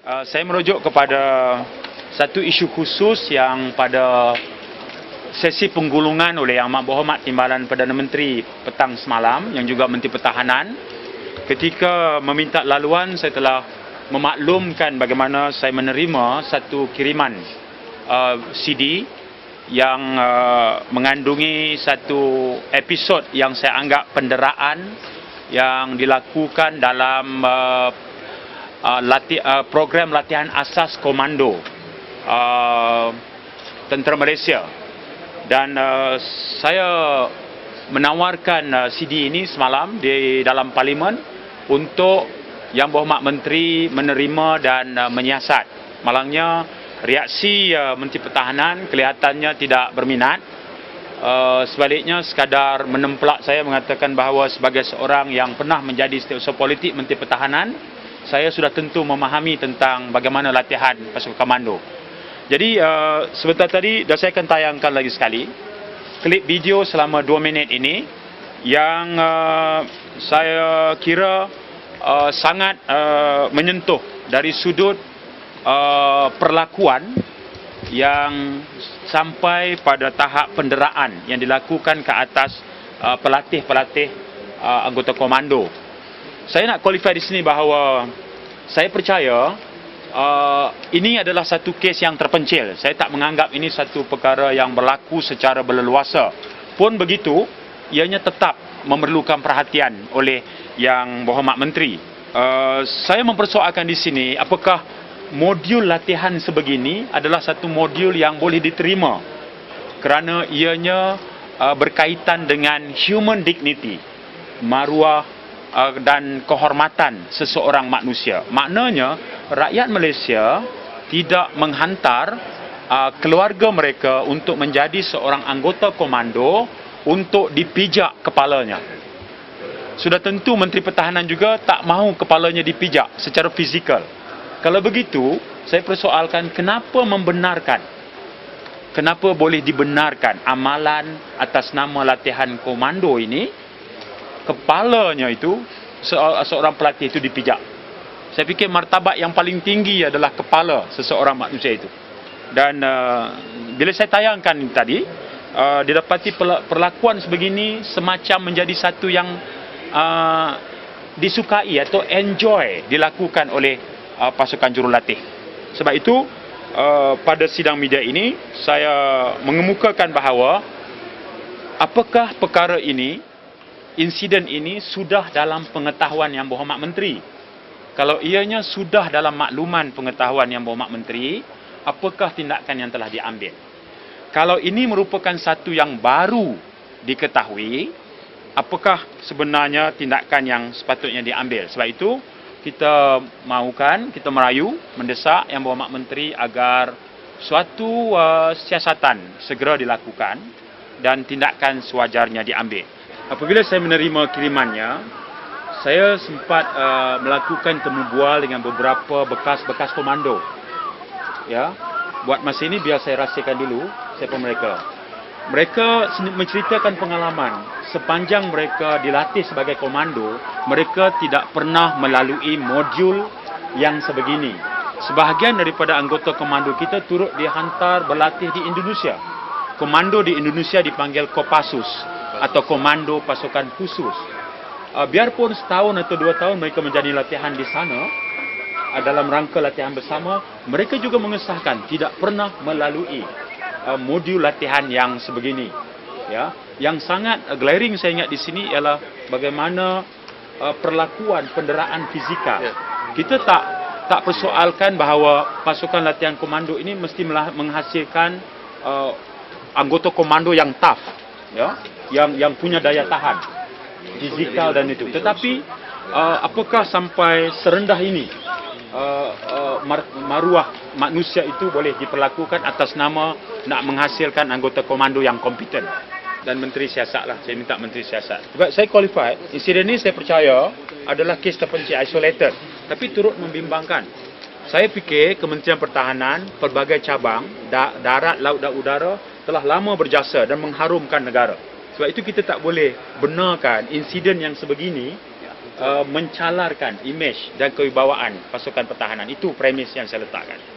Saya merujuk kepada satu isu khusus yang pada sesi penggulungan oleh Yang Berhormat Timbalan Perdana Menteri petang semalam, yang juga Menteri Pertahanan. Ketika meminta laluan, saya telah memaklumkan bagaimana saya menerima satu kiriman CD yang mengandungi satu episod yang saya anggap penderaan yang dilakukan dalam program latihan asas komando Tentera Malaysia. Dan saya menawarkan CD ini semalam di dalam Parlimen untuk Yang Berhormat Menteri menerima dan menyiasat. Malangnya reaksi Menteri Pertahanan kelihatannya tidak berminat. Sebaliknya sekadar menemplak saya, mengatakan bahawa sebagai seorang yang pernah menjadi setiausaha politik Menteri Pertahanan, saya sudah tentu memahami tentang bagaimana latihan pasukan komando. Jadi sebentar tadi dah saya akan tayangkan lagi sekali klip video selama 2 minit ini yang saya kira sangat menyentuh dari sudut perlakuan yang sampai pada tahap penderaan yang dilakukan ke atas pelatih-pelatih anggota komando. Saya nak qualify di sini bahawa saya percaya ini adalah satu kes yang terpencil. Saya tak menganggap ini satu perkara yang berlaku secara berleluasa. Pun begitu, ianya tetap memerlukan perhatian oleh Yang Berhormat Menteri. Saya mempersoalkan di sini apakah modul latihan sebegini adalah satu modul yang boleh diterima kerana ianya berkaitan dengan human dignity, maruah dan kehormatan seseorang manusia. Maknanya rakyat Malaysia tidak menghantar keluarga mereka untuk menjadi seorang anggota komando untuk dipijak kepalanya. Sudah tentu Menteri Pertahanan juga tak mahu kepalanya dipijak secara fizikal. Kalau begitu, saya persoalkan kenapa membenarkan, kenapa boleh dibenarkan amalan atas nama latihan komando ini, kepalanya itu, seorang pelatih itu dipijak. Saya fikir martabat yang paling tinggi adalah kepala seseorang manusia itu. Dan bila saya tayangkan tadi, didapati perlakuan sebegini semacam menjadi satu yang disukai atau enjoy dilakukan oleh pasukan jurulatih. Sebab itu pada sidang media ini saya mengemukakan bahawa apakah perkara ini, insiden ini sudah dalam pengetahuan Yang Berhormat Menteri. Kalau ianya sudah dalam makluman pengetahuan Yang Berhormat Menteri, apakah tindakan yang telah diambil? Kalau ini merupakan satu yang baru diketahui, apakah sebenarnya tindakan yang sepatutnya diambil? Sebab itu kita mahukan, kita merayu, mendesak Yang Berhormat Menteri agar suatu siasatan segera dilakukan dan tindakan sewajarnya diambil. Apabila saya menerima kirimannya, saya sempat melakukan temu bual dengan beberapa bekas-bekas komando. Ya, buat masa ini biar saya rahsiakan dulu siapa mereka. Mereka menceritakan pengalaman sepanjang mereka dilatih sebagai komando, mereka tidak pernah melalui modul yang sebegini. Sebahagian daripada anggota komando kita turut dihantar berlatih di Indonesia. Komando di Indonesia dipanggil Kopassus atau Komando Pasukan Khusus. Biarpun setahun atau 2 tahun mereka menjadi latihan di sana, dalam rangka latihan bersama, mereka juga mengesahkan tidak pernah melalui modul latihan yang sebegini. Ya, yang sangat glaring saya ingat di sini ialah bagaimana perlakuan penderaan fizikal. Kita tak persoalkan bahawa pasukan latihan komando ini mesti menghasilkan anggota komando yang tough, ya, yang punya daya tahan fizikal dan itu. Tetapi apakah sampai serendah ini maruah manusia itu boleh diperlakukan atas nama nak menghasilkan anggota komando yang kompeten? Dan Menteri Siasat lah, saya minta Menteri Siasat. Sebab saya qualify, insiden ini saya percaya adalah kes terpencil, isolated, tapi turut membimbangkan. Saya fikir Kementerian Pertahanan, pelbagai cabang, darat, laut dan udara telah lama berjasa dan mengharumkan negara. Sebab itu kita tak boleh benarkan insiden yang sebegini mencalarkan imej dan kewibawaan pasukan pertahanan. Itu premis yang saya letakkan.